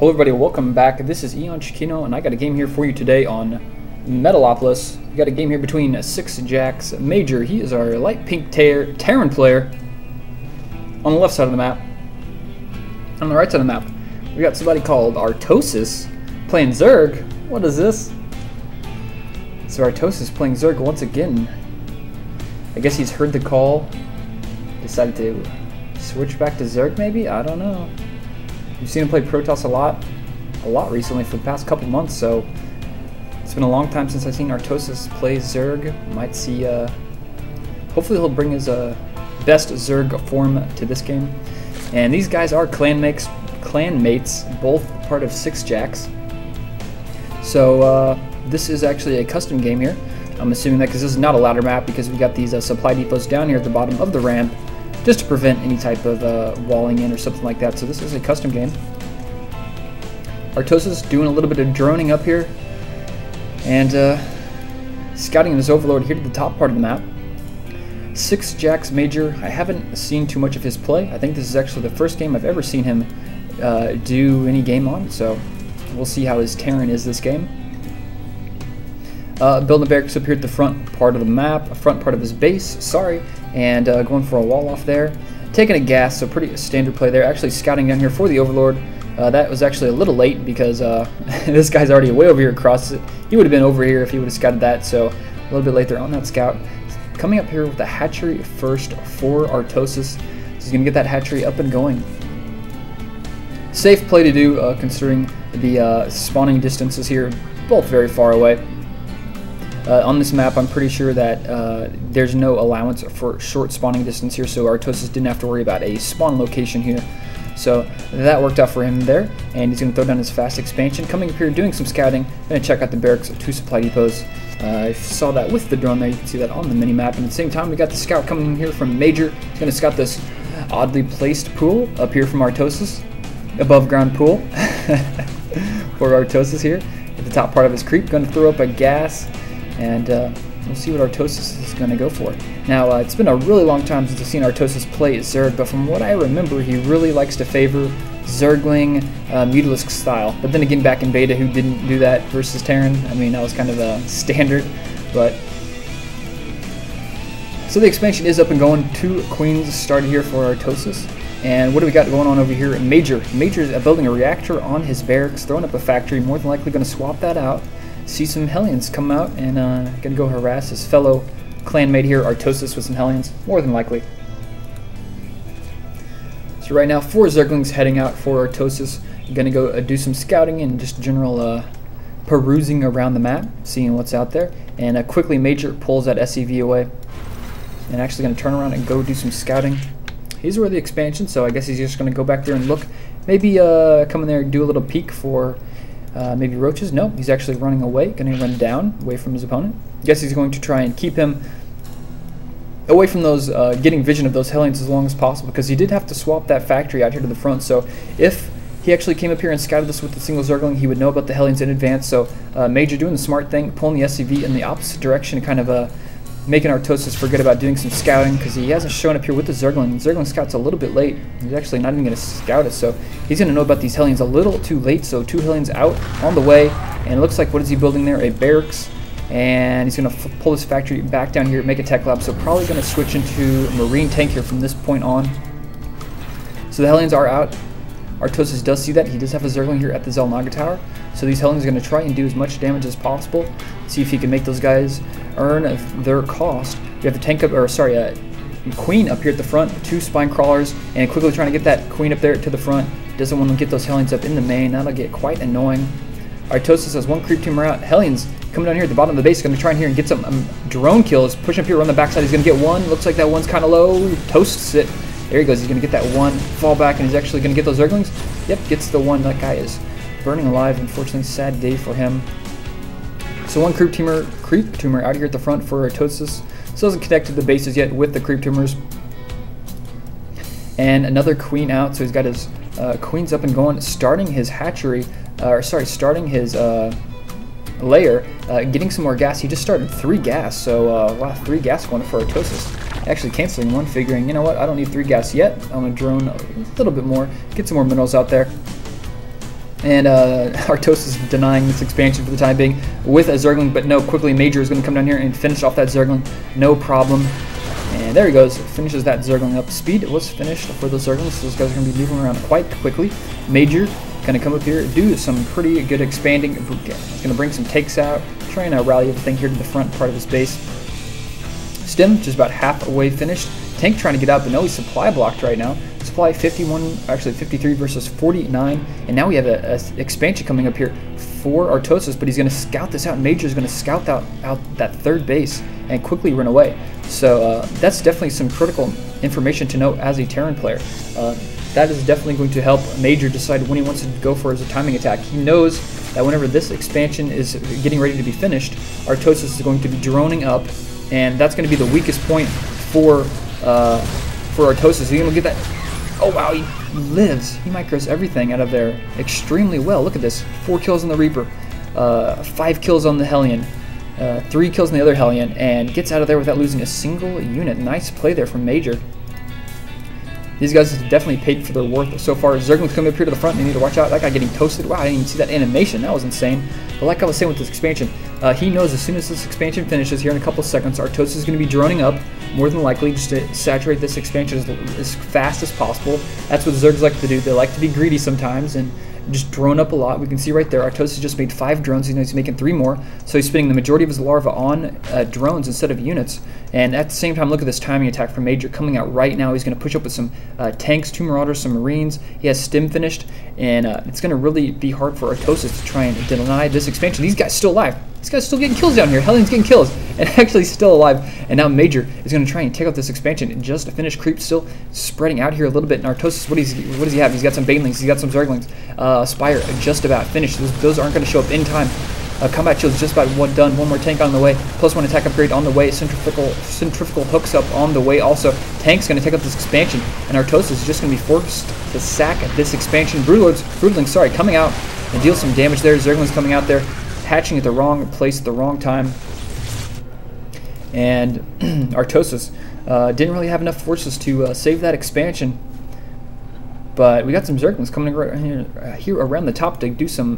Hello everybody, welcome back. This is EonShiKeno, and I got a game here for you today on Metalopolis. We got a game here between sixjaxMajor. He is our light pink Terran player on the left side of the map. On the right side of the map, we got somebody called Artosis playing Zerg. What is this? So Artosis playing Zerg once again. I guess he's heard the call, decided to switch back to Zerg maybe? I don't know. You've seen him play Protoss a lot recently for the past couple months, so it's been a long time since I've seen Artosis play Zerg. Might see, hopefully he'll bring his best Zerg form to this game. And these guys are clan mates, both part of sixjax. So this is actually a custom game here. I'm assuming that because this is not a ladder map, because we got these supply depots down here at the bottom of the ramp, just to prevent any type of walling in or something like that. So this is a custom game. Artosis doing a little bit of droning up here, and scouting his overlord here to the top part of the map. sixjaxMajor, I haven't seen too much of his play. I think this is actually the first game I've ever seen him do any game on, so we'll see how his Terran is this game. Building barracks up here at the front part of the map, front part of his base, sorry, and going for a wall off there. Taking a gas, so pretty standard play there. Actually scouting down here for the overlord. That was actually a little late because this guy's already way over here across it. He would have been over here if he would have scouted that, so a little bit late there on that scout. Coming up here with the hatchery first for Artosis. So he's going to get that hatchery up and going. Safe play to do considering the spawning distances here, both very far away. On this map, I'm pretty sure that there's no allowance for short spawning distance here, so Artosis didn't have to worry about a spawn location here. So that worked out for him there, and he's going to throw down his fast expansion. Coming up here, doing some scouting, going to check out the barracks of 2 supply depots. I saw that with the drone there, you can see that on the mini-map. And at the same time, we got the scout coming in here from Major. He's going to scout this oddly placed pool up here from Artosis. Above ground pool for Artosis here. At the top part of his creep, going to throw up a gas. And we'll see what Artosis is going to go for. Now, it's been a really long time since I've seen Artosis play Zerg, but from what I remember, he really likes to favor Zergling Mutalisk style. But then again, back in beta, who didn't do that versus Terran? I mean, that was kind of a standard. But so the expansion is up and going. 2 queens started here for Artosis. And what do we got going on over here? Major is building a reactor on his barracks, throwing up a factory, more than likely going to swap that out. See some Hellions come out and gonna go harass his fellow clanmate here, Artosis, with some Hellions, more than likely. So right now, 4 Zerglings heading out for Artosis. Gonna go do some scouting and just general perusing around the map, seeing what's out there. And quickly, Major pulls that SCV away, and actually gonna turn around and go do some scouting. He's where the expansion, so I guess he's just gonna go back there and look. Maybe come in there and do a little peek for. Maybe roaches? No, he's actually running away, going to run down, away from his opponent. Guess he's going to try and keep him away from those, getting vision of those Hellions as long as possible, because he did have to swap that factory out here to the front, so if he actually came up here and scouted this with the single Zergling, he would know about the Hellions in advance, so Major doing the smart thing, pulling the SCV in the opposite direction, kind of making Artosis forget about doing some scouting, because he hasn't shown up here with the Zergling. Zergling scout's a little bit late. He's actually not even going to scout it, so he's going to know about these Hellions a little too late. So 2 Hellions out on the way, and it looks like, what is he building there? A barracks, and he's going to pull his factory back down here, make a tech lab, so probably going to switch into a marine tank here from this point on. So the Hellions are out. Artosis does see that. He does have a Zergling here at the Zelnaga Tower, so these Hellions are going to try and do as much damage as possible. See if he can make those guys earn their cost. We have the tank up, or sorry, queen up here at the front, 2 spine crawlers, and quickly trying to get that queen up there to the front. Doesn't want to get those Hellions up in the main. That'll get quite annoying. Artosis has 1 creep teamer out. Hellions coming down here at the bottom of the base, going to try in here and get some drone kills. Push up here on the backside. He's going to get 1. Looks like that one's kind of low. He toasts it. There he goes. He's going to get that 1. Fall back, and he's actually going to get those Zerglings. Yep, gets the 1. That guy is burning alive. Unfortunately, sad day for him. So 1 creep tumor out here at the front for Artosis. Still hasn't connected the bases yet with the creep tumors. And another queen out, so he's got his queens up and going, starting his hatchery, starting his layer, getting some more gas. He just started 3 gas, so wow, 3 gas going for Artosis. Actually canceling 1, figuring, you know what, I don't need 3 gas yet. I'm going to drone a little bit more, get some more minerals out there. And Artosis is denying this expansion for the time being with a Zergling, but no, quickly Major is going to come down here and finish off that Zergling, no problem. And there he goes, finishes that Zergling up. Speed was finished for those Zerglings, so those guys are going to be moving around quite quickly. Major going to come up here, do some pretty good expanding. He's going to bring some takes out, trying to rally everything here to the front part of his base. Stim just about halfway finished. Tank trying to get out, but no, he's supply blocked right now. Supply 51, actually 53 versus 49, and now we have a expansion coming up here for Artosis, but he's going to scout this out. Major is going to scout out that third base and quickly run away. So that's definitely some critical information to know as a Terran player. That is definitely going to help Major decide when he wants to go for his timing attack. He knows that whenever this expansion is getting ready to be finished, Artosis is going to be droning up, and that's going to be the weakest point for Artosis. He's going to get that. Oh wow, he lives. He micros everything out of there extremely well. Look at this. 4 kills on the Reaper, 5 kills on the Hellion, 3 kills on the other Hellion, and gets out of there without losing a single unit. Nice play there from Major. These guys have definitely paid for their worth so far. Zergling's coming up here to the front. You need to watch out. That guy getting toasted. Wow, I didn't even see that animation. That was insane. But like I was saying with this expansion, he knows as soon as this expansion finishes here in a couple seconds, Artosis is going to be droning up, more than likely, just to saturate this expansion as fast as possible. That's what Zergs like to do. They like to be greedy sometimes and just drone up a lot. We can see right there, Artosis just made 5 drones. He knows he's making 3 more. So he's spending the majority of his larva on drones instead of units. And at the same time, look at this timing attack from Major coming out right now. He's going to push up with some tanks, 2 Marauders, some Marines. He has Stim finished, and it's going to really be hard for Artosis to try and deny this expansion. These guys still alive. This guy's still getting kills down here. Hellion's getting kills, and actually still alive. And now Major is going to try and take out this expansion and just finish. Creep still spreading out here a little bit. And Artosis, what does he have? He's got some Banelings. He's got some Zerglings. Spire just about finished. Those aren't going to show up in time. Combat shield is just about done. 1 more tank on the way. +1 attack upgrade on the way. Centrifugal hooks up on the way. Also, tank's going to take out this expansion, and Artosis is just going to be forced to sack this expansion. Broodlings, sorry, coming out and deal some damage there. Zerglings coming out there, hatching at the wrong place at the wrong time. And Artosis didn't really have enough forces to save that expansion. But we got some Zerglings coming right here around the top to do some,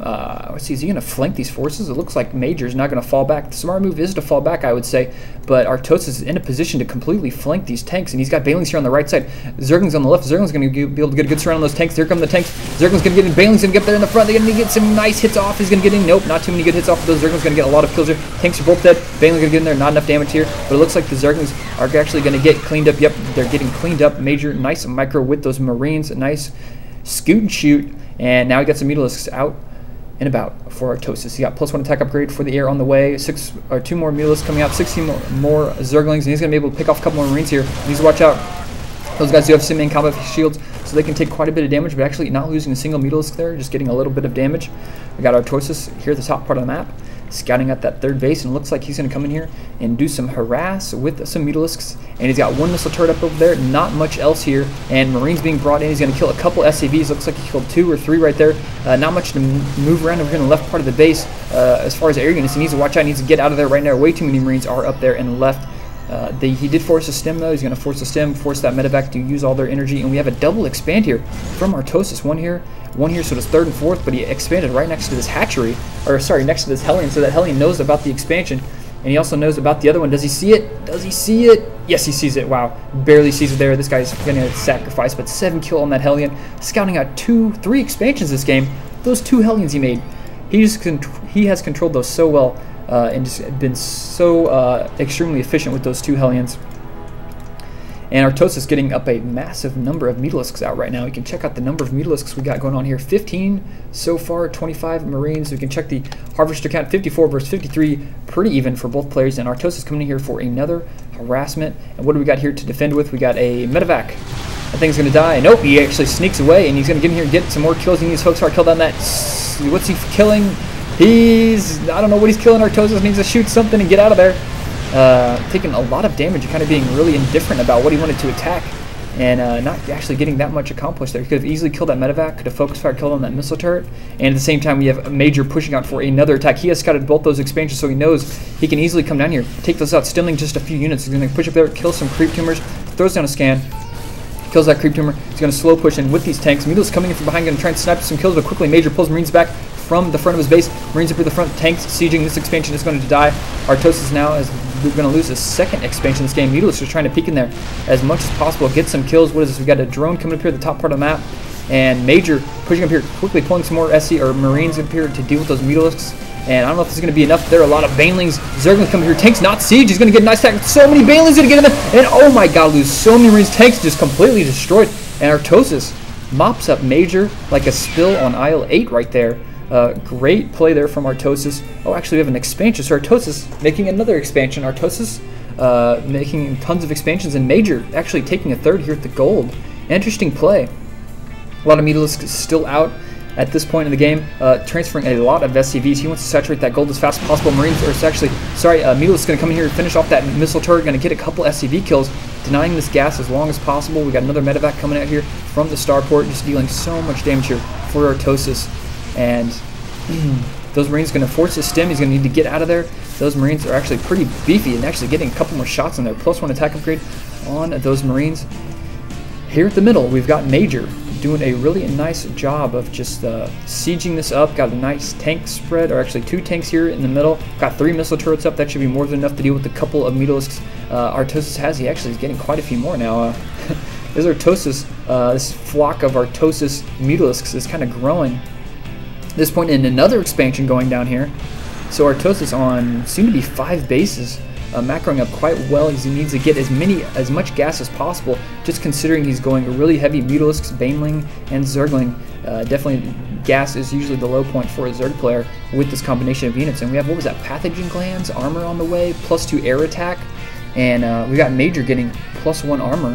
let's see, is he going to flank these forces? It looks like Major's not going to fall back. The smart move is to fall back, I would say, but Artosis is in a position to completely flank these tanks, and he's got Banelings here on the right side. Zerglings on the left. Zerglings going to be able to get a good surround on those tanks. Here come the tanks. Zerglings going to get in. Banelings going to get there in the front. They're going to get some nice hits off. He's going to get in. Nope, not too many good hits off of those. Zerglings going to get a lot of kills here. Tanks are both dead. Banelings going to get in there. Not enough damage here, but it looks like the Zerglings are actually going to get cleaned up. Yep, they're getting cleaned up. Major, nice micro with those Marines. Nice scoot and shoot, and now he got some Mutalisks out and about for Artosis. He got +1 attack upgrade for the air on the way. 2 more Mutalisks coming out, 16 more Zerglings, and he's going to be able to pick off a couple more Marines here. He needs to watch out. Those guys do have some main combat shields, so they can take quite a bit of damage, but actually not losing a single Mutalisk there, just getting a little bit of damage. We got Artosis here at the top part of the map, scouting at that third base, and it looks like he's going to come in here and do some harass with some Mutalisks. And he's got 1 missile turret up over there, not much else here, and Marines being brought in. He's going to kill a couple SCVs. Looks like he killed 2 or 3 right there. Not much to move around over here in the left part of the base as far as air units. He needs to watch out. He needs to get out of there right now. Way too many Marines are up there in the left. He did force a Stim though. He's going to force a Stim, force that medevac to use all their energy, and we have a double expand here from Artosis. One here, so it's 3rd and 4th, but he expanded right next to this hatchery, or sorry, next to this Hellion, so that Hellion knows about the expansion, and he also knows about the other one. Does he see it? Does he see it? Yes, he sees it. Wow, barely sees it there. This guy's going to sacrifice, but 7 kill on that Hellion, scouting out 3 expansions this game. Those 2 Hellions he made, he has controlled those so well. And just been so extremely efficient with those 2 Hellions. And Artosis getting up a massive number of Mutalisks out right now. You can check out the number of Mutalisks we got going on here. 15 so far, 25 Marines. We can check the Harvester count, 54 versus 53. Pretty even for both players. And Artosis coming in here for another harassment. And what do we got here to defend with? We got a medevac. That thing's going to die. Nope, he actually sneaks away, and he's going to get in here and get some more kills. He needs Hooks Hard kill down that. What's he killing? I don't know what he's killing. Artosis needs to shoot something and get out of there. Taking a lot of damage and kind of being really indifferent about what he wanted to attack, and not actually getting that much accomplished there. He could have easily killed that medevac, could have focus fire killed on that missile turret, and at the same time we have a Major pushing out for another attack. He has scouted both those expansions, so he knows he can easily come down here, take those out, stilling just a few units. He's going to push up there, kill some creep tumors, throws down a scan, kills that creep tumor. He's going to slow push in with these tanks. Mutalisk coming in from behind, going to try and snipe some kills, but quickly Major pulls Marines back from the front of his base. Marines up to the front, tanks sieging. This expansion is going to die. Artosis now is going to lose his second expansion this game. Mutalisk is trying to peek in there as much as possible, get some kills. What is this? We've got a drone coming up here at the top part of the map, and Major pushing up here, quickly pulling some more SC or Marines up here to deal with those Mutalisks. And I don't know if this is going to be enough. There are a lot of Banelings. Zerglings coming here. Tanks not siege. He's going to get a nice attack. So many Banelings going to get him in. And oh my god, lose so many Marines. Tanks just completely destroyed. And Artosis mops up Major like a spill on aisle 8 right there. Great play there from Artosis. Oh, actually we have an expansion. So Artosis making another expansion. Artosis making tons of expansions. And Major actually taking a third here at the gold. Interesting play. A lot of Mutalisks still out at this point in the game, transferring a lot of SCVs. He wants to saturate that gold as fast as possible. Marines, or it's actually, sorry, Mutalisk is going to come in here and finish off that missile turret, going to get a couple SCV kills, denying this gas as long as possible. We got another medevac coming out here from the starport, just dealing so much damage here for Artosis. And those Marines are going to force his stim. He's going to need to get out of there. Those Marines are actually pretty beefy and actually getting a couple more shots in there. +1 attack upgrade on those Marines. Here at the middle, we've got Major doing a really nice job of just sieging this up. Got a nice tank spread, or actually 2 tanks here in the middle. Got 3 missile turrets up. That should be more than enough to deal with the couple of Mutalisks Artosis has. He actually is getting quite a few more now. This Artosis, this flock of Artosis Mutalisks is kind of growing. At this point in another expansion going down here. So Artosis on soon to be 5 bases. Macroing up quite well. He needs to get as much gas as possible, just considering he's going really heavy Mutalisks, Baneling, and Zergling. Definitely gas is usually the low point for a Zerg player with this combination of units. And we have, what was that, pathogen glands, armor on the way, +2 air attack, and we got Major getting +1 armor.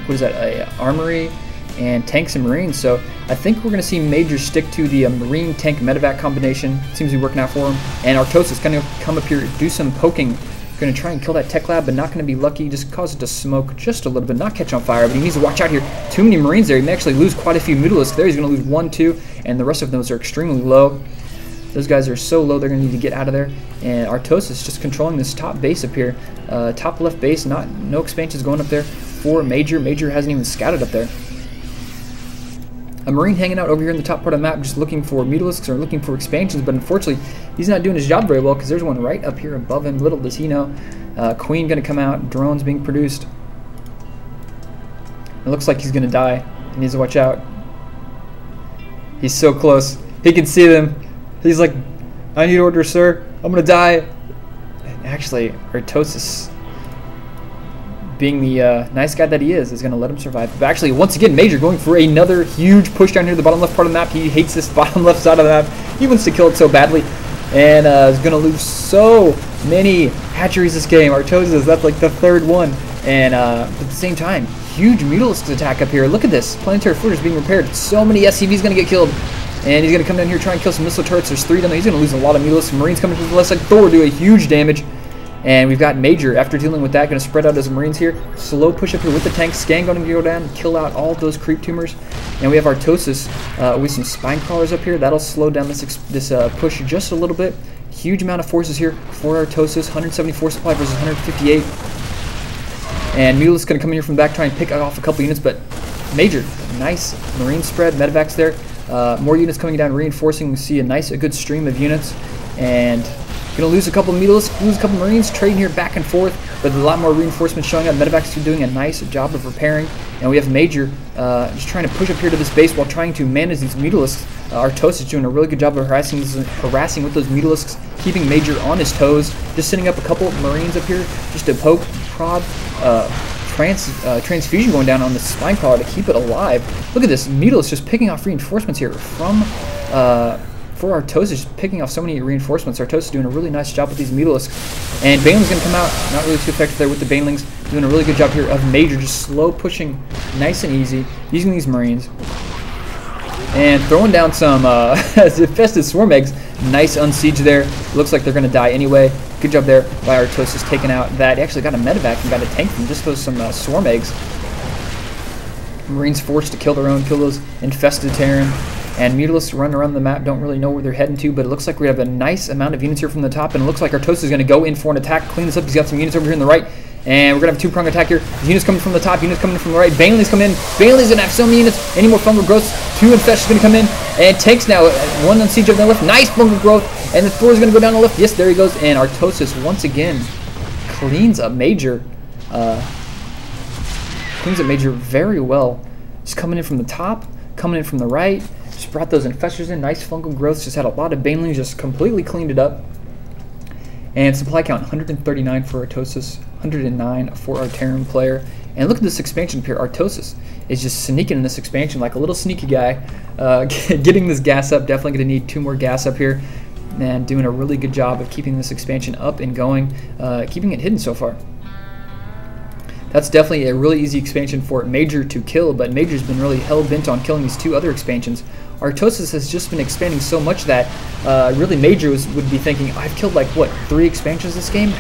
What is that, a armory, and tanks and Marines. So I think we're going to see Major stick to the Marine tank medevac combination. Seems to be working out for him. And Artosis is going to come up here, do some poking. Going to try and kill that tech lab, but not going to be lucky. Just cause it to smoke just a little bit, not catch on fire. But he needs to watch out here. Too many Marines there. He may actually lose quite a few Mutalisks there. He's going to lose 1, 2, and the rest of those are extremely low. Those guys are so low, they're going to need to get out of there. And Artosis just controlling this top base up here. Top left base, no expansions going up there for Major. Major hasn't even scouted up there. A Marine hanging out over here in the top part of the map, just looking for Mutalisks or looking for expansions, but unfortunately, he's not doing his job very well because there's one right up here above him. Little does he know. Queen going to come out, drones being produced. It looks like he's going to die. He needs to watch out. He's so close. He can see them. He's like, I need orders, sir. I'm going to die. And actually, Artosis, being the nice guy that he is going to let him survive. But actually, once again, Major going for another huge push down here to the bottom left part of the map. He hates this bottom left side of the map. He wants to kill it so badly. And is going to lose so many hatcheries this game. Artosis, that's like the 3rd one. And at the same time, huge Mutalisk attack up here. Look at this. Planetary footer is being repaired. So many SCVs going to get killed. And he's going to come down here, try and kill some missile turrets. There's 3 down there. He's going to lose a lot of Mutalisks. Marines coming from the left side. Thor do a huge damage. And we've got Major, after dealing with that, going to spread out his Marines here. Slow push up here with the tank. Scan going to go down, kill out all of those creep tumors. And we have Artosis with some spine crawlers up here. That'll slow down this push just a little bit. Huge amount of forces here for Artosis. 174 supply versus 158. And Mutalisk going to come in here from the back, try and pick off a couple units. But Major, nice Marine spread. Medevacs there. More units coming down, reinforcing. We see a good stream of units. And going to lose a couple of Mutalisks, lose a couple of Marines, trading here back and forth, but a lot more reinforcements showing up. Medevacs are doing a nice job of repairing, and we have Major just trying to push up here to this base while trying to manage these Mutalisks. Artosis is doing a really good job of harassing with those Mutalisks, keeping Major on his toes, just sending up a couple of Marines up here just to poke, prod, transfusion going down on the spine crawler to keep it alive. Look at this, Mutalisk just picking off reinforcements here from for Artosis, picking off so many reinforcements. Artosis doing a really nice job with these Mutalisks. And Baneling's going to come out, not really too effective there with the Banelings, doing a really good job here of Major, just slow pushing, nice and easy, using these Marines. And throwing down some infested swarm eggs. Nice unsiege there. Looks like they're going to die anyway. Good job there by Artosis taking out that. He actually got a medevac and got a tank from just those some swarm eggs. Marines forced to kill their own, kill those infested Terran. And Mutalisks run around the map, don't really know where they're heading to, but it looks like we have a nice amount of units here from the top, and it looks like Artosis is going to go in for an attack, clean this up. He's got some units over here on the right, And we're going to have a 2-prong attack here. Units coming from the top, units coming from the right. Banelings come in. Banelings going to have so many units. Any more fungal growths? 2 infestations going to come in. And tanks now. 1 on siege up the left. Nice fungal growth. And the 4 is going to go down the left. Yes, there he goes. And Artosis once again cleans up Major. Cleans up Major very well. Just coming in from the top, coming in from the right. Just brought those infestors in. Nice fungal growths. Just had a lot of banelings. Just completely cleaned it up. And supply count 139 for Artosis, 109 for our Terran player. And look at this expansion here. Artosis is just sneaking in this expansion like a little sneaky guy. Getting this gas up. Definitely going to need 2 more gas up here. And doing a really good job of keeping this expansion up and going. Keeping it hidden so far. That's definitely a really easy expansion for Major to kill, but Major's been really hell-bent on killing these 2 other expansions. Artosis has just been expanding so much that really Major would be thinking, I've killed like, what, 3 expansions this game?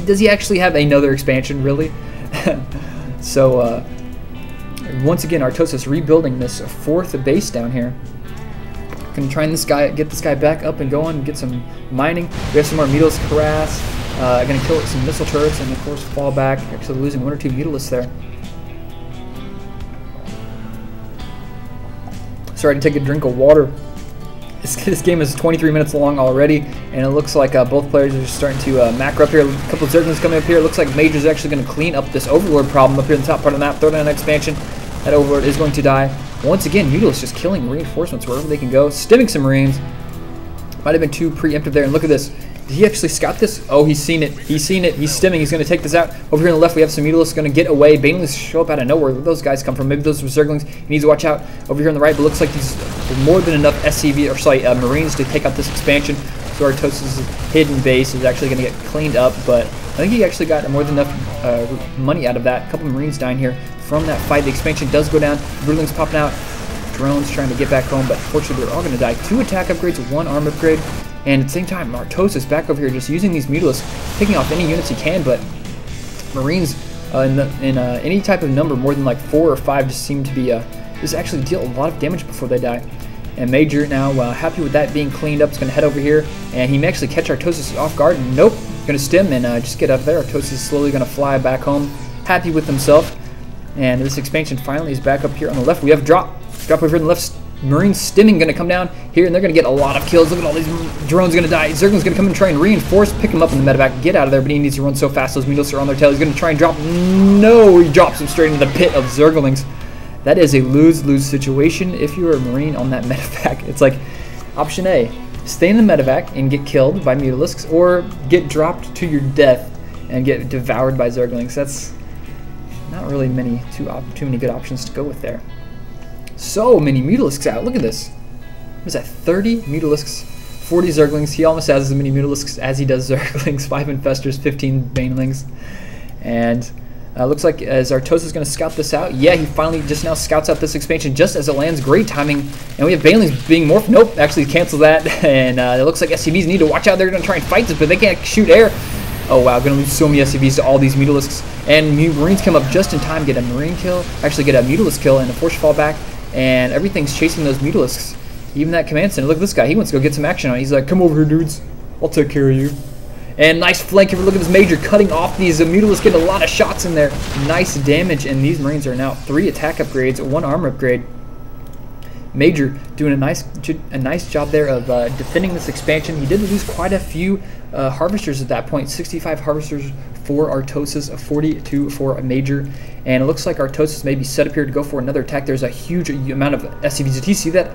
Does he actually have another expansion, really? So, once again, Artosis rebuilding this 4th base down here. Gonna try and get this guy back up and going, get some mining. We have some more Mutalisks harass. Gonna kill some missile turrets and of course fall back. Actually losing 1 or 2 Mutalisks there. Sorry to take a drink of water. This game is 23 minutes long already, and it looks like both players are just starting to macro up here. A couple of Zerglings coming up here. It looks like Major's actually going to clean up this Overlord problem up here in the top part of the map. Throw down an expansion. That Overlord is going to die. Once again, Mutalisks just killing reinforcements wherever they can go. Stimming some Marines. Might have been too preemptive there, and look at this. Did he actually scout this? Oh, he's seen it. He's seen it. He's stimming. He's going to take this out. Over here on the left, we have some Mutalisks going to get away. Banelings show up out of nowhere. Where those guys come from? Maybe those are Zerglings. He needs to watch out. Over here on the right, but looks like he's more than enough Marines to take out this expansion. So Artosis' hidden base is actually going to get cleaned up, but I think he actually got more than enough money out of that. A couple of Marines dying here from that fight. The expansion does go down. Broodlings popping out. Drones trying to get back home, but fortunately they're all going to die. 2 attack upgrades, 1 arm upgrade. And at the same time, Artosis back over here just using these Mutalisks, picking off any units he can, but Marines in any type of number more than like 4 or 5 just seem to be just actually deal a lot of damage before they die. And Major now happy with that being cleaned up, is going to head over here, and he may actually catch Artosis off guard. Nope, going to stim and just get out of there. Artosis is slowly going to fly back home, happy with himself. And this expansion finally is back up here on the left. We have drop over here on the left. Marines stimming going to come down here, and they're going to get a lot of kills. Look at all these drones going to die. Zergling's going to come and try and reinforce, pick him up in the medevac, get out of there, but he needs to run so fast. Those Mutalisks are on their tail. He's going to try and drop. No, he drops him straight into the pit of Zerglings. That is a lose-lose situation if you're a Marine on that medevac. It's like option A, stay in the medevac and get killed by Mutalisks, or get dropped to your death and get devoured by Zerglings. That's not really too many good options to go with there. So many Mutalisks out. Look at this. What is that? 30 Mutalisks, 40 Zerglings. He almost has as many Mutalisks as he does Zerglings. 5 Infestors, 15 Banelings. And looks like as Artosis is going to scout this out. Yeah, he finally just now scouts out this expansion just as it lands. Great timing. And we have Banelings being morphed. Nope, actually cancel that. And it looks like SCVs need to watch out. They're going to try and fight this, but they can't shoot air. Oh wow, going to lose so many SCVs to all these Mutalisks. And Marines come up just in time, get a Marine kill, actually get a Mutalisk kill, and a force fall back. And everything's chasing those Mutalisks. Even that command center. Look at this guy. He wants to go get some action on it. He's like, come over here, dudes. I'll take care of you. And nice flank here. Look at this Major cutting off these Mutalisks. Getting a lot of shots in there. Nice damage. And these Marines are now 3 attack upgrades, 1 armor upgrade. Major doing a nice job there of defending this expansion. He did lose quite a few harvesters at that point. 65 harvesters for Artosis, 42 for Major. And it looks like Artosis may be set up here to go for another attack. There's a huge amount of SCVs. Did he see that?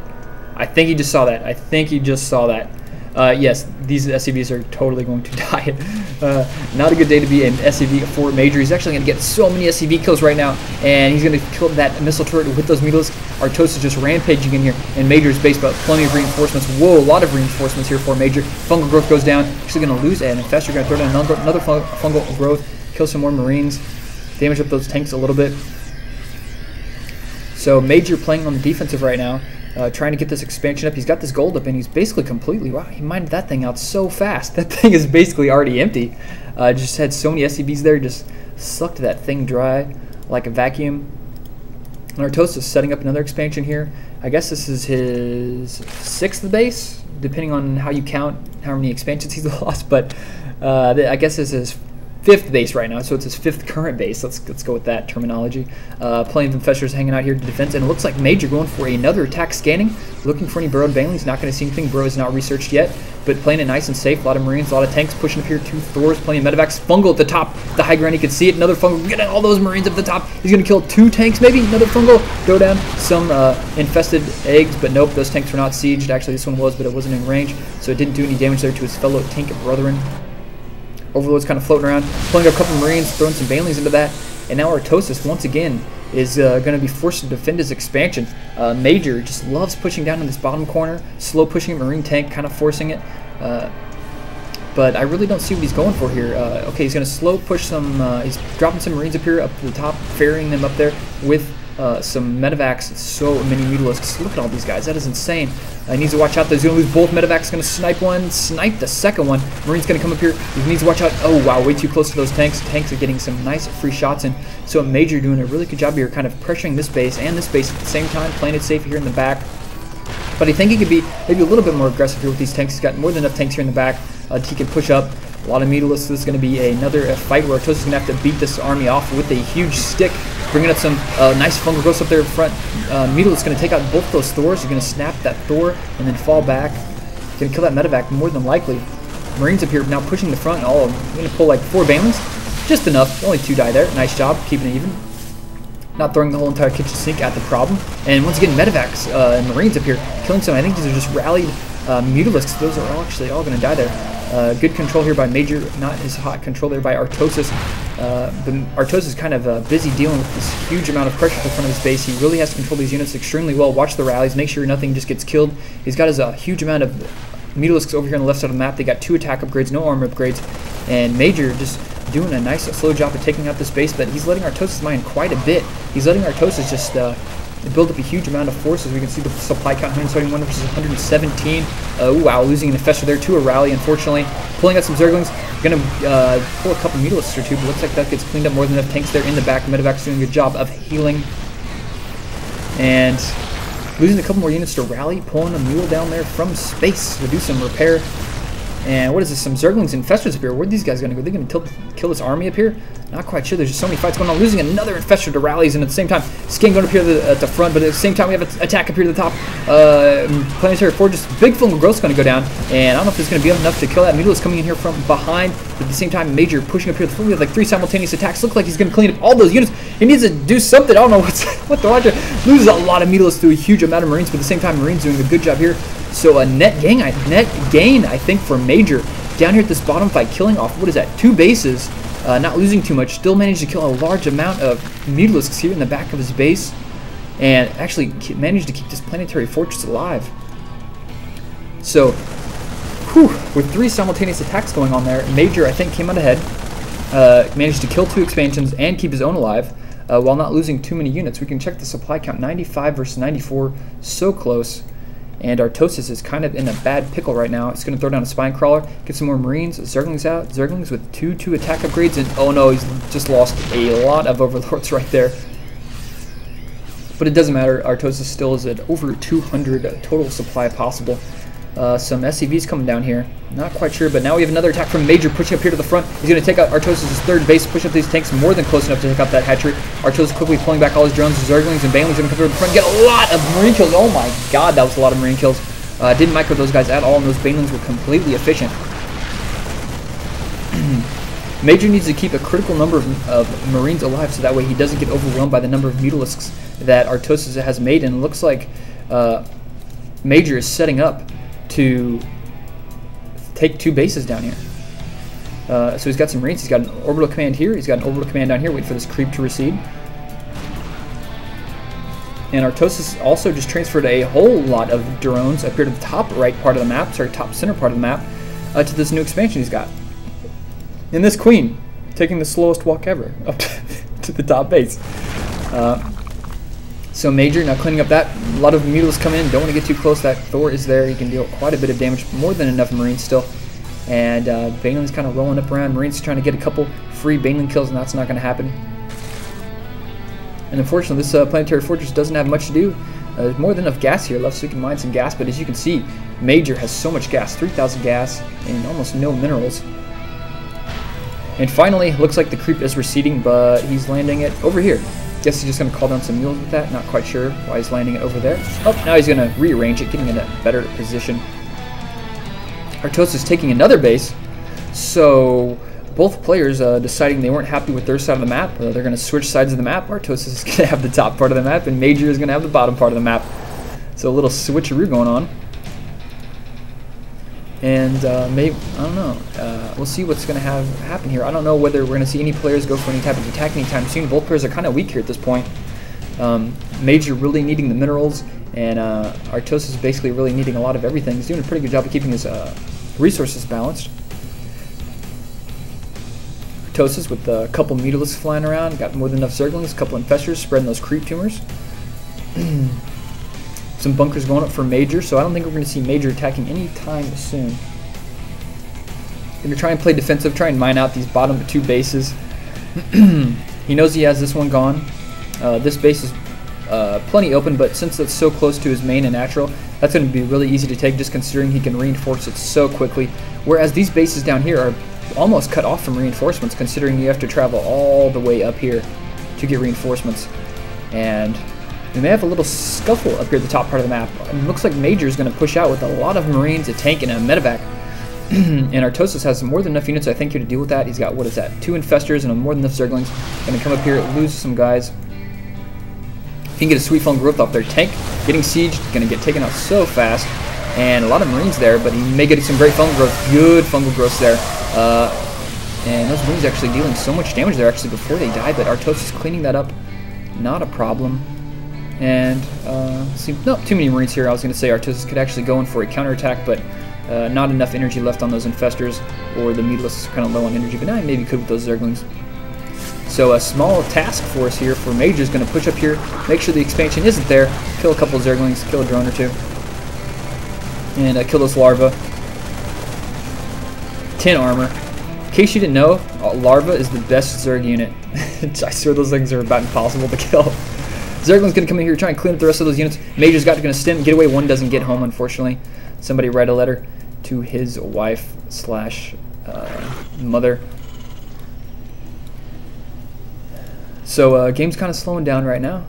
I think he just saw that. I think he just saw that. Yes, these SCVs are totally going to die. Not a good day to be an SCV for Major. He's actually going to get so many SCV kills right now, and he's going to kill that missile turret with those Mutalisks. Artosis just rampaging in here, and Major's base, but plenty of reinforcements. Whoa, a lot of reinforcements here for Major. Fungal growth goes down. Actually going to lose an infestor. Going to throw down another fungal growth, kill some more Marines, damage up those tanks a little bit. So Major playing on the defensive right now. Trying to get this expansion up. He's got this gold up, and he's basically completely... Wow, he mined that thing out so fast. That thing is basically already empty. Just had so many SCVs there, just sucked that thing dry like a vacuum. And Artosis is setting up another expansion here. I guess this is his 6th base, depending on how you count how many expansions he's lost. But I guess this is fifth base right now, so it's his fifth current base. Let's go with that terminology. Plenty of infestors hanging out here to defense, and it looks like Major going for another attack, scanning, looking for any burrowed banelings. Not going to see anything. Burrow is not researched yet, but playing it nice and safe. A lot of Marines, a lot of tanks pushing up here. 2 Thors, plenty of medevacs. Fungal at the top. The high ground, you can see it. Another Fungal getting all those Marines up the top. He's going to kill 2 tanks, maybe. Another Fungal. Go down. Some infested eggs, but nope, those tanks were not sieged. Actually, this one was, but it wasn't in range, so it didn't do any damage there to his fellow tank brethren. Overlord's kind of floating around, pulling up a couple Marines, throwing some banelings into that, and now Artosis once again is going to be forced to defend his expansion. Major just loves pushing down in this bottom corner, slow pushing a Marine tank, kind of forcing it, but I really don't see what he's going for here. Okay, he's going to slow push some, he's dropping some Marines up here, up to the top, ferrying them up there with some medevacs. So many mutilisks. Look at all these guys. That is insane. He needs to watch out. He's going to lose both medevacs. Going to snipe one. Snipe the second one. Marine's going to come up here. He needs to watch out. Oh, wow. Way too close to those tanks. Tanks are getting some nice free shots in. So Major doing a really good job here, kind of pressuring this base and this base at the same time, playing it safe here in the back. But I think he could be maybe a little bit more aggressive here with these tanks. He's got more than enough tanks here in the back. He can push up. A lot of mutilisks. This is going to be another fight where Artosis is going to have to beat this army off with a huge stick. Bringing up some nice fungal growths up there in front. Mutilisks going to take out both those Thors. He's going to snap that Thor and then fall back. Going to kill that medevac more than likely. Marines up here now pushing the front. All of them going to pull like 4 banelings. Just enough. Only 2 die there. Nice job keeping it even. Not throwing the whole entire kitchen sink at the problem. And once again, medevacs and Marines up here killing some. I think these are just rallied mutilisks. Those are actually all going to die there. Good control here by Major, not as hot control there by Artosis. Artosis is kind of busy dealing with this huge amount of pressure at the front of his base. He really has to control these units extremely well. Watch the rallies, make sure nothing just gets killed. He's got his huge amount of mutilisks over here on the left side of the map. They got 2 attack upgrades, no armor upgrades, and Major just doing a nice slow job of taking out this base, but he's letting Artosis mine quite a bit. He's letting Artosis just build up a huge amount of forces. We can see the supply count, 171 versus 117. Oh wow, losing an infestor there to a rally, unfortunately. Pulling out some Zerglings. Gonna pull a couple mutilisks or 2, but looks like that gets cleaned up. More than enough tanks there in the back. Medevac's doing a good job of healing. And losing a couple more units to rally. Pulling a mule down there from space to do some repair. And what is this? Some Zerglings and infestors up here. Where are these guys going to go? They're going to kill this army up here? Not quite sure. There's just so many fights going on. Losing another infestor to rallies, and at the same time, Skin going up here at the front, but at the same time, we have an attack up here to the top. Planetary Fortress. Big Fungal Growth's going to go down, and I don't know if it's going to be enough to kill that. Mutilis coming in here from behind, but at the same time, Major pushing up here. We have like 3 simultaneous attacks. Looks like he's going to clean up all those units. He needs to do something. I don't know what the watcher. Loses a lot of Mutilis through a huge amount of Marines, but at the same time, Marines doing a good job here. So a net gain, I think, for Major. Down here at this bottom fight, killing off, what is that, 2 bases, not losing too much, still managed to kill a large amount of mutilisks here in the back of his base, and actually managed to keep this planetary fortress alive. So, with 3 simultaneous attacks going on there, Major, I think, came out ahead, managed to kill 2 expansions and keep his own alive, while not losing too many units. We can check the supply count, 95 versus 94, so close. And Artosis is kind of in a bad pickle right now. It's going to throw down a Spine Crawler, get some more Marines, Zerglings out. Zerglings with 2 attack upgrades, and oh no, he's just lost a lot of Overlords right there. But it doesn't matter. Artosis still is at over 200 total supply possible. Some SCVs coming down here. Not quite sure, but now we have another attack from Major pushing up here to the front. He's going to take out Artosis' 3rd base, push up these tanks more than close enough to take out that hatchery. Artosis quickly pulling back all his drones. Zerglings and Banelings going to come through the front, get a lot of Marine kills. Oh my god, that was a lot of Marine kills. Didn't micro those guys at all, and those Banelings were completely efficient. Major needs to keep a critical number of Marines alive, so that way he doesn't get overwhelmed by the number of mutilisks that Artosis has made, and it looks like Major is setting up to take 2 bases down here. So he's got some Marines, he's got an orbital command here, he's got an orbital command down here, wait for this creep to recede. And Artosis also just transferred a whole lot of drones up here to the top right part of the map, sorry, top center part of the map, to this new expansion he's got. And this Queen, taking the slowest walk ever up to the top base. So Major now cleaning up that. A lot of mutilisks come in. Don't want to get too close. That Thor is there. He can deal quite a bit of damage. More than enough Marines still. And Baneling's kind of rolling up around. Marines trying to get a couple free Baneling kills, and that's not going to happen. And unfortunately, this planetary fortress doesn't have much to do. There's more than enough gas here left, so you can mine some gas. But as you can see, Major has so much gas. 3,000 gas and almost no minerals. And finally, looks like the creep is receding, but he's landing it over here. Guess he's just going to call down some mules with that. Not quite sure why he's landing it over there. Oh, now he's going to rearrange it, getting in a better position. Artosis taking another base. So both players deciding they weren't happy with their side of the map. They're going to switch sides of the map. Artosis is going to have the top part of the map, and Major is going to have the bottom part of the map. So a little switcheroo going on. And maybe, I don't know, we'll see what's going to happen here. I don't know whether we're going to see any players go for any type of attack anytime soon. Both players are kind of weak here at this point. Major really needing the minerals, and Artosis basically really needing a lot of everything. He's doing a pretty good job of keeping his resources balanced. Artosis with a couple Mutalisks flying around, got more than enough Zerglings, a couple Infestors spreading those creep tumors. Some bunkers going up for Major, so I don't think we're going to see Major attacking anytime soon. Going to try and play defensive, try and mine out these bottom two bases. He knows he has this one gone. This base is plenty open, but since it's so close to his main and natural, that's going to be really easy to take, just considering he can reinforce it so quickly. Whereas these bases down here are almost cut off from reinforcements, considering you have to travel all the way up here to get reinforcements. And we may have a little scuffle up here at the top part of the map. It looks like Major is going to push out with a lot of Marines, a tank, and a medevac. And Artosis has more than enough units, I think, here to deal with that. He's got, what is that, 2 Infestors and more than enough Zerglings. Going to come up here, lose some guys. He can get a sweet fungal growth off their tank. Getting sieged, going to get taken out so fast. And a lot of Marines there, but he may get some great fungal growth. Good fungal growth there. And those Marines actually dealing so much damage there actually before they die, but Artosis cleaning that up. Not a problem. And, no, too many Marines here. I was going to say Artosis could actually go in for a counterattack, but not enough energy left on those Infestors, or the Mutalisks are kind of low on energy, but now he maybe could with those Zerglings. So a small task force here for Major is going to push up here, make sure the expansion isn't there, kill a couple of Zerglings, kill a drone or two, and kill this larva. 10 armor. In case you didn't know, larva is the best Zerg unit. I swear those things are about impossible to kill. Zergling's going to come in here, try and clean up the rest of those units. Major's going to stim, get away. One doesn't get home, unfortunately. Somebody write a letter to his wife slash mother. So game's kind of slowing down right now,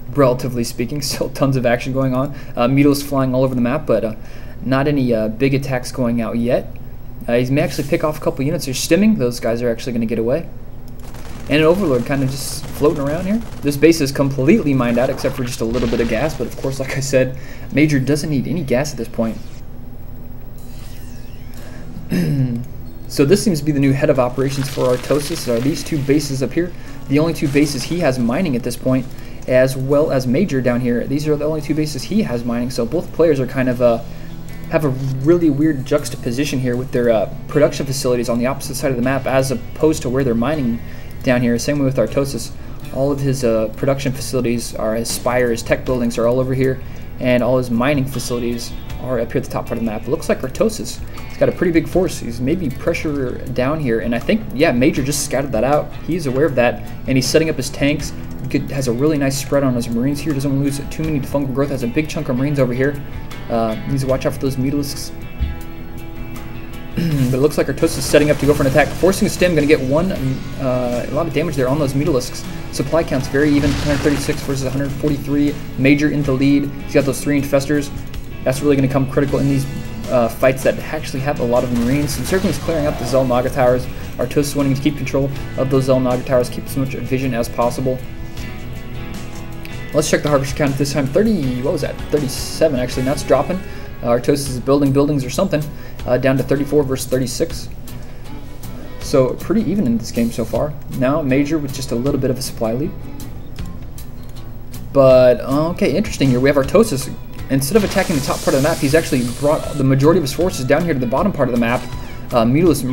relatively speaking. Still tons of action going on. Mutalisks flying all over the map, but not any big attacks going out yet. He may actually pick off a couple units. They're stimming. Those guys are actually going to get away. And an Overlord kind of just floating around here. This base is completely mined out except for just a little bit of gas, but of course, like I said, Major doesn't need any gas at this point. So this seems to be the new head of operations for Artosis. These two bases up here, the only two bases he has mining at this point, as well as Major down here. These are the only two bases he has mining, so both players are kind of have a really weird juxtaposition here with their production facilities on the opposite side of the map as opposed to where they're mining down here. Same way with Artosis. All of his production facilities are his spires, tech buildings are all over here, and all his mining facilities are up here at the top part of the map. It looks like Artosis, he's got a pretty big force. He's maybe pressure down here, and I think, yeah, Major just scouted that out. He's aware of that, and he's setting up his tanks. Has a really nice spread on his Marines here. Doesn't want to lose too many to fungal growth. Has a big chunk of Marines over here. Needs to watch out for those Mutalisks. But it looks like Artosis is setting up to go for an attack. Forcing a stim, going to get a lot of damage there on those Mutalisks. Supply count's very even, 136 versus 143. Major in the lead. He's got those 3 Infestors. That's really going to come critical in these fights that actually have a lot of Marines. Some Zerglings clearing up the Naga towers. Artosis wanting to keep control of those Naga towers, keep as much vision as possible. Let's check the harvester count this time. 30, what was that? 37 actually, now it's dropping. Artosis is building buildings or something, down to 34 versus 36. So pretty even in this game so far. Now Major with just a little bit of a supply lead. But, okay, interesting here. We have Artosis. Instead of attacking the top part of the map, he's actually brought the majority of his forces down here to the bottom part of the map. Mutalisks,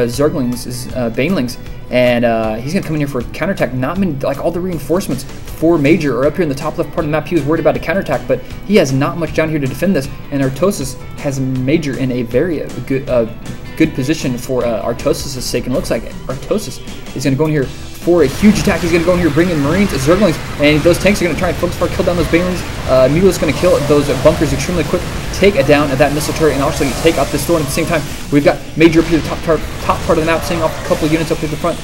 Zerglings, Banelings, and he's going to come in here for a counterattack. Not many, like all the reinforcements for Major are up here in the top left part of the map. He was worried about a counterattack, but he has not much down here to defend this, and Artosis has Major in a very good position for Artosis' sake, and it looks like Artosis is going to go in here for a huge attack. He's going to go in here, bring in Marines, Zerglings, and those tanks are going to try and focus fire, kill down those Banelings. Mule is going to kill those bunkers extremely quick, take down that missile turret, and also take out this Thorn at the same time. We've got Major up here, the top part of the map, setting off a couple of units up here at the front.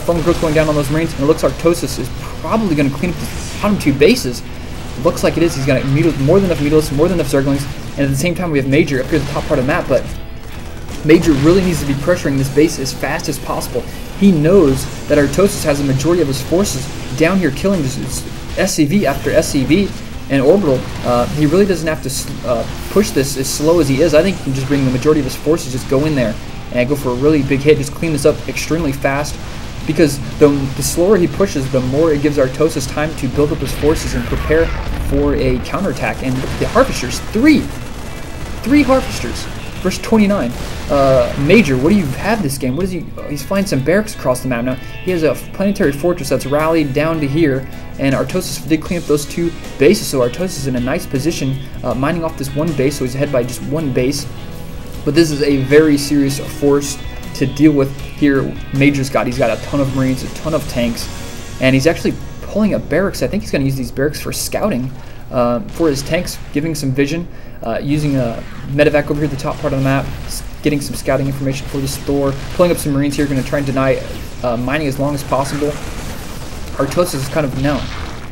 Fungal growth going down on those Marines, and it looks like Artosis is probably going to clean up the bottom 2 bases. It looks like it is. He's got more than enough Mutalisks, more than enough Zerglings, and at the same time we have Major up here at the top part of the map, but Major really needs to be pressuring this base as fast as possible. He knows that Artosis has a majority of his forces down here killing this SCV after SCV and Orbital. He really doesn't have to push this as slow as he is. I think he can just bring the majority of his forces, just go in there and go for a really big hit, just clean this up extremely fast, because the slower he pushes, the more it gives Artosis time to build up his forces and prepare for a counterattack. And look at the Harvesters, three Harvesters versus 29. Major, what do you have this game? What is he? He's flying some barracks across the map now. He has a planetary fortress that's rallied down to here, and Artosis did clean up those 2 bases, so Artosis is in a nice position, mining off this 1 base, so he's ahead by just 1 base. But this is a very serious force to deal with here. He's got a ton of Marines, a ton of tanks, and he's actually pulling up barracks. I think he's going to use these barracks for scouting for his tanks, giving some vision, using a medevac over here at the top part of the map, getting some scouting information for this Thor, pulling up some Marines here, going to try and deny mining as long as possible. Artosis is kind of now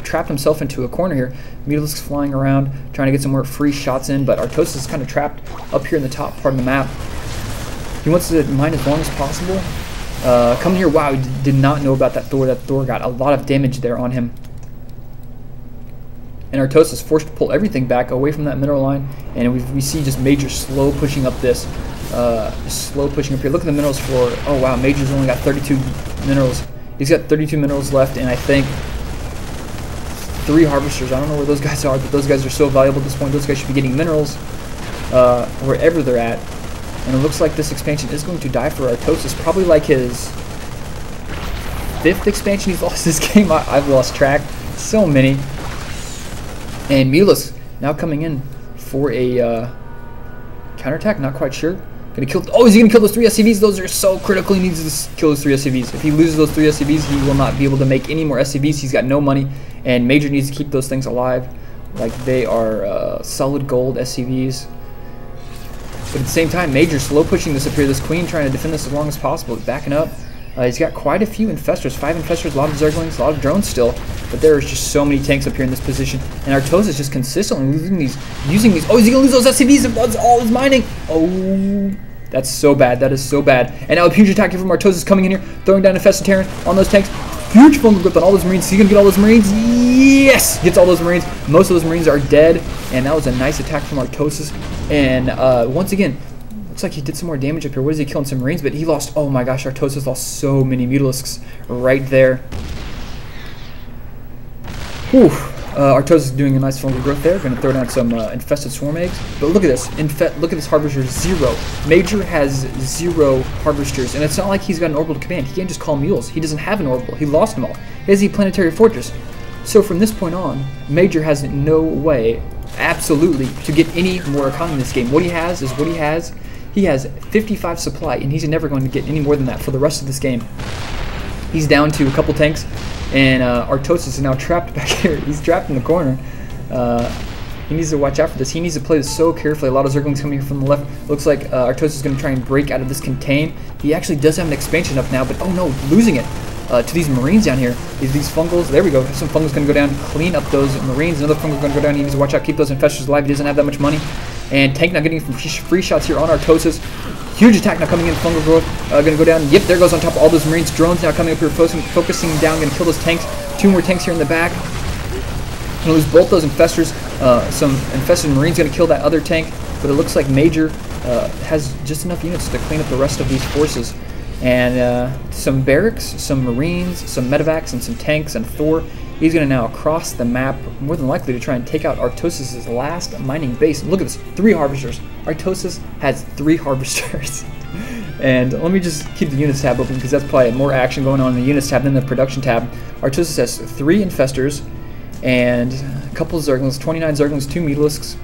trapped himself into a corner here. Mutalisks flying around, trying to get some more free shots in, but Artosis is kind of trapped up here in the top part of the map. He wants to mine as long as possible. Coming here, wow, he did not know about that Thor. That Thor got a lot of damage there on him. And Artosis is forced to pull everything back away from that mineral line, and we see just Major slow pushing up this, slow pushing up here. Look at the minerals for, oh wow, Major's only got 32 minerals. He's got 32 minerals left, and I think 3 Harvesters. I don't know where those guys are, but those guys are so valuable at this point. Those guys should be getting minerals wherever they're at. And it looks like this expansion is going to die for Artosis, probably like his 5th expansion he's lost this game. I've lost track. So many. And Mutalisks now coming in for a counterattack, not quite sure. Gonna kill. Oh, is he gonna kill those 3 SCVs? Those are so critical. He needs to kill those 3 SCVs. If he loses those 3 SCVs, he will not be able to make any more SCVs. He's got no money, and Major needs to keep those things alive, like they are solid gold SCVs. But at the same time, Major slow pushing this up here. This Queen trying to defend this as long as possible. He's backing up. He's got quite a few Infestors, 5 Infestors, a lot of Zerglings, a lot of drones still, but there's just so many tanks up here in this position, and Artosis is just consistently using these. Oh, is he going to lose those SCVs if that's all his mining? Oh, that's so bad. That is so bad. And now a huge attack here from Artosis coming in here, throwing down Infested Terran on those tanks. Huge fungal grip on all those Marines. Is he going to get all those Marines? Yes! Gets all those Marines. Most of those Marines are dead, and that was a nice attack from Artosis. And once again, looks like he did some more damage up here. What is he killing some Marines? But he lost, oh my gosh, Artosis lost so many Mutalisks right there. Whew. Artosis is doing a nice fungal growth there. Going to throw down some infested swarm eggs. But look at this. Look at this Harvester, 0. Major has 0 Harvesters. And it's not like he's got an orbital command. He can't just call mules. He doesn't have an orbital. He lost them all. He has a planetary fortress. So from this point on, Major has no way, absolutely, to get any more economy in this game. What he has is what he has. He has 55 supply, and he's never going to get any more than that for the rest of this game. He's down to a couple tanks, and Artosis is now trapped back here. He's trapped in the corner. He needs to watch out for this. He needs to play this so carefully. A lot of Zerglings coming from the left. Looks like Artosis is going to try and break out of this contain. He actually does have an expansion up now, but oh no, losing it to these Marines down here. These fungals. There we go. Some fungals going to go down, clean up those Marines. Another fungal going to go down. He needs to watch out, keep those Infestors alive. He doesn't have that much money. And tank now getting free shots here on Artosis. Huge attack now coming in, fungal growth, going to go down. Yep, there goes on top of all those Marines. Drones now coming up here, focusing down, going to kill those tanks. 2 more tanks here in the back. Going to lose both those Infestors. Some infested Marines going to kill that other tank. But it looks like Major has just enough units to clean up the rest of these forces. And some barracks, some Marines, some medevacs, and some tanks, and Thor. He's going to now cross the map, more than likely to try and take out Artosis' last mining base. Look at this, 3 Harvesters. Artosis has 3 Harvesters. And let me just keep the units tab open because that's probably more action going on in the units tab than the production tab. Artosis has 3 Infestors and a couple of Zerglings, 29 Zerglings, 2 Mutalisks.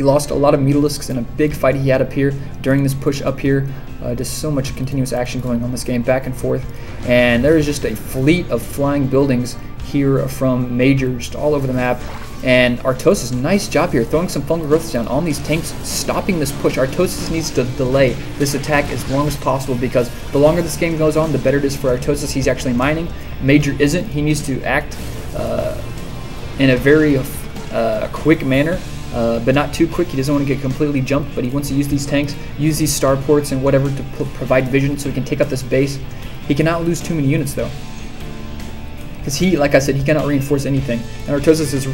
He lost a lot of Mutalisks in a big fight he had up here during this push up here. Just so much continuous action going on this game, back and forth. And there is just a fleet of flying buildings here from Major, just all over the map. And Artosis, nice job here, throwing some fungal growths down on these tanks, stopping this push. Artosis needs to delay this attack as long as possible, because the longer this game goes on, the better it is for Artosis. He's actually mining. Major isn't. He needs to act in a very quick manner. But not too quick. He doesn't want to get completely jumped, but he wants to use these tanks, use these starports and whatever to provide vision so he can take out this base. He cannot lose too many units though, because he, like I said, he cannot reinforce anything. And Artosis is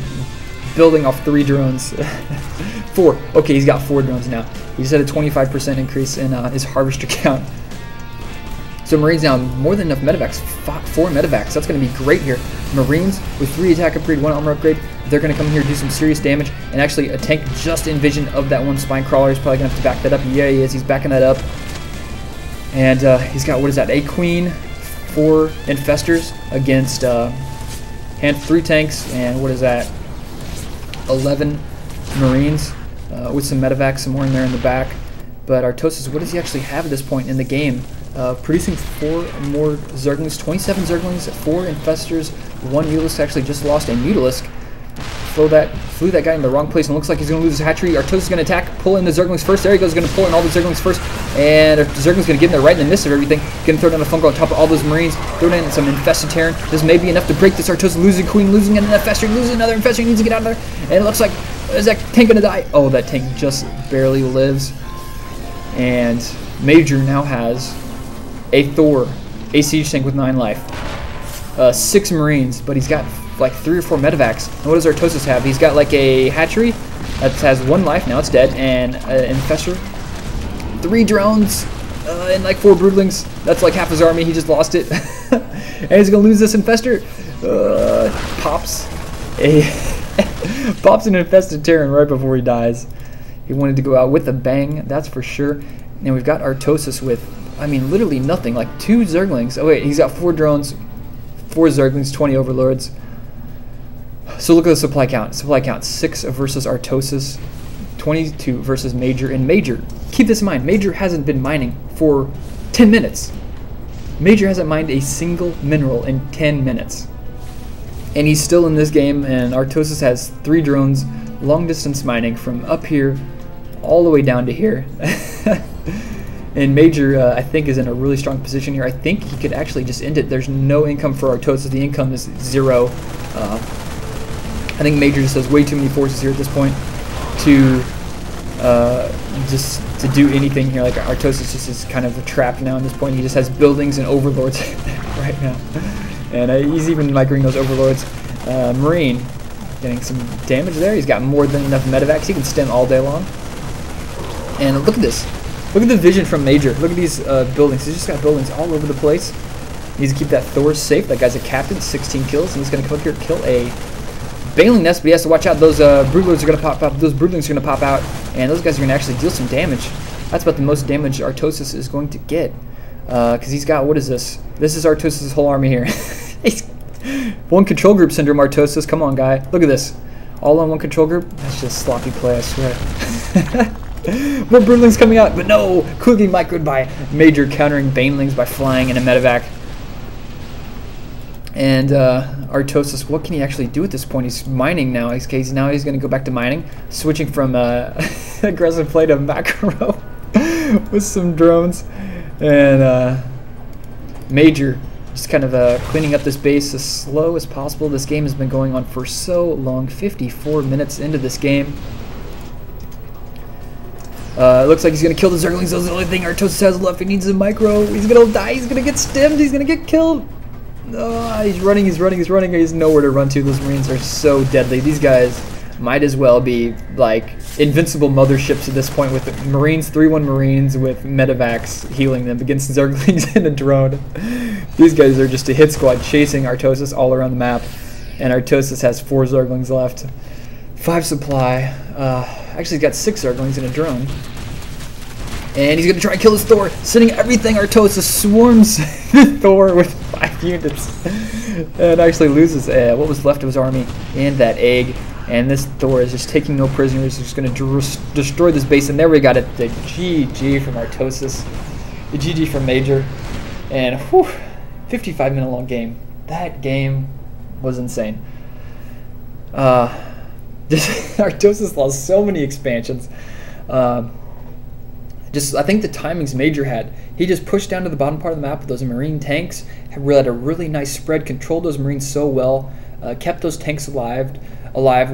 building off 3 drones. 4. Okay, he's got 4 drones now. He just had a 25% increase in his harvester count. So Marines now, more than enough medevacs, 4 medevacs. That's going to be great here. Marines with 3 attack upgrade, 1 armor upgrade. They're going to come here and do some serious damage. And actually, a tank just in vision of that 1 spine crawler is probably going to have to back that up. Yeah, he is. He's backing that up. And he's got, what is that, a queen, 4 infestors against 3 tanks, and what is that, 11 Marines with some medevacs, some more in there in the back. But Artosis, what does he actually have at this point in the game? Producing 4 more Zerglings, 27 Zerglings, 4 infestors, 1 Mutalisk. Actually just lost a Mutalisk. Flew that guy in the wrong place, and looks like he's going to lose his hatchery. Artosis is going to attack, pull in the Zerglings first. There he goes, going to pull in all the Zerglings first. And Zergling's going to get in there right in the midst of everything. Going to throw down a fungal on top of all those Marines. Throw down some infested Terran. This may be enough to break this. Artosis losing Queen, losing an infestor, losing another infestor. He needs to get out of there. And it looks like, is that tank going to die? Oh, that tank just barely lives. And Major now has a Thor, a siege tank with 9 life, 6 Marines, but he's got like 3 or 4 medevacs. And what does Artosis have? He's got like a hatchery that has 1 life, now it's dead, and an infestor, 3 drones, and like 4 broodlings. That's like half his army. He just lost it. And he's gonna lose this infestor. Pops an infested Terran right before he dies. He wanted to go out with a bang, that's for sure. And we've got Artosis with, I mean, literally nothing, like 2 Zerglings. Oh wait, he's got 4 drones, 4 Zerglings, 20 Overlords. So look at the supply count. Supply count, 6 versus Artosis, 22 versus Major. And Major, keep this in mind, Major hasn't been mining for 10 minutes. Major hasn't mined a single mineral in 10 minutes. And he's still in this game, and Artosis has 3 drones, long distance mining from up here all the way down to here. And Major, I think, is in a really strong position here. I think he could actually just end it. There's no income for Artosis. The income is 0. I think Major just has way too many forces here at this point to just to do anything here. Like Artosis just is kind of trapped now at this point. He just has buildings and overlords right now, and he's even microing those overlords. Marine getting some damage there. He's got more than enough medevacs. He can stem all day long. And look at this. Look at the vision from Major. Look at these buildings. He's just got buildings all over the place. He needs to keep that Thor safe. That guy's a captain, 16 kills, and he's going to come up here and kill a Baneling Nest, but he has to watch out. Those Broodlords are going to pop up. Those Broodlings are going to pop out, and those guys are going to actually deal some damage. That's about the most damage Artosis is going to get, because he's got, what is this? This is Artosis' whole army here. He's 1 control group syndrome, Artosis. Come on, guy. Look at this. All on 1 control group. That's just sloppy play, I swear. More Broodlings coming out, but no! Quickly microed by Major, countering Banelings by flying in a medevac. And Artosis, what can he actually do at this point? He's mining now. He's going to go back to mining, switching from aggressive play to macro with some drones. And Major just kind of cleaning up this base as slow as possible. This game has been going on for so long, 54 minutes into this game. It looks like he's going to kill the Zerglings. That's the only thing Artosis has left. He needs a micro. He's going to die. He's going to get stemmed. He's going to get killed. He's running. He has nowhere to run to. Those Marines are so deadly. These guys might as well be like invincible motherships at this point, with the Marines, 3-1 Marines with medevacs healing them against Zerglings and a drone. These guys are just a hit squad chasing Artosis all around the map, and Artosis has 4 Zerglings left. 5 supply. Actually, he's got 6 Zerglings and a drone. And he's going to try and kill his Thor, sending everything. Artosis swarms Thor with 5 units. And actually loses what was left of his army and that egg. And this Thor is just taking no prisoners. He's just going to destroy this base. And there we got it. The GG from Artosis. The GG from Major. And whew, 55-minute long game. That game was insane. Artosis lost so many expansions. I think the timings Major had. He just pushed down to the bottom part of the map with those marine tanks. Had a really nice spread. Controlled those marines so well. Kept those tanks alive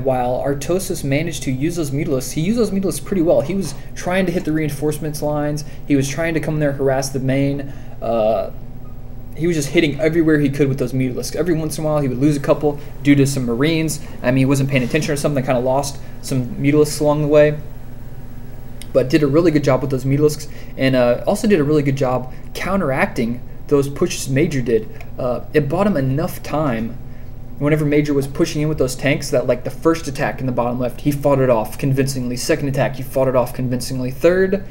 while Artosis managed to use those mutalisks. He used those mutalisks pretty well. He was trying to hit the reinforcements lines. He was trying to come in there, harass the main. He was just hitting everywhere he could with those mutalisks. Every once in a while, he would lose a couple due to some marines. I mean, he wasn't paying attention or something. Kind of lost some mutalisks along the way. But did a really good job with those mutalisks, and also did a really good job counteracting those pushes Major did. It bought him enough time whenever Major was pushing in with those tanks that, like, the first attack in the bottom left, he fought it off convincingly. Second attack, he fought it off convincingly. Third,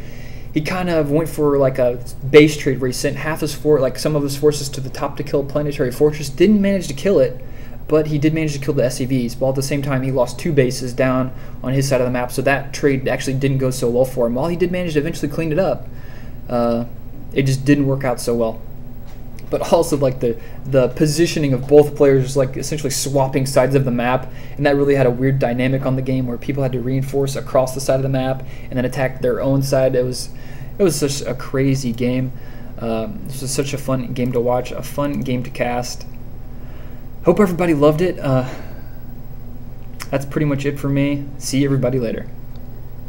he kind of went for like a base trade where he sent some of his forces to the top to kill a planetary fortress. Didn't manage to kill it, but he did manage to kill the SCVs. While at the same time, he lost 2 bases down on his side of the map, so that trade actually didn't go so well for him. While he did manage to eventually clean it up, it just didn't work out so well. But also, like, the positioning of both players, like, essentially swapping sides of the map, and that really had a weird dynamic on the game where people had to reinforce across the side of the map and then attack their own side. It was such a crazy game. This was such a fun game to watch, a fun game to cast. Hope everybody loved it. That's pretty much it for me. See everybody later.